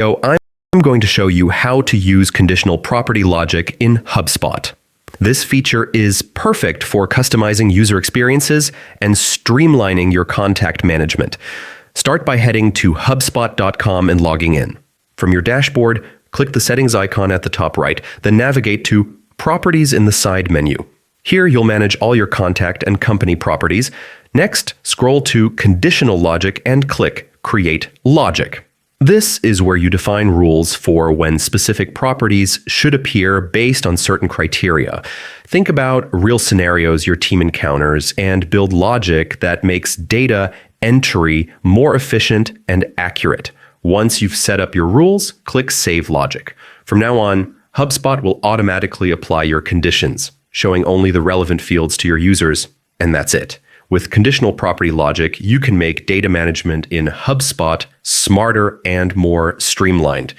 I'm going to show you how to use conditional property logic in Hubspot. This feature is perfect for customizing user experiences and streamlining your contact management. Start by heading to hubspot.com and logging in. From your dashboard, click the settings icon at the top right, then navigate to Properties in the side menu. Here you'll manage all your contact and company properties. Next, scroll to Conditional Logic and click Create Logic. This is where you define rules for when specific properties should appear based on certain criteria. Think about real scenarios your team encounters and build logic that makes data entry more efficient and accurate. Once you've set up your rules, click Save Logic. From now on, HubSpot will automatically apply your conditions, showing only the relevant fields to your users, and that's it. With conditional property logic, you can make data management in HubSpot smarter and more streamlined.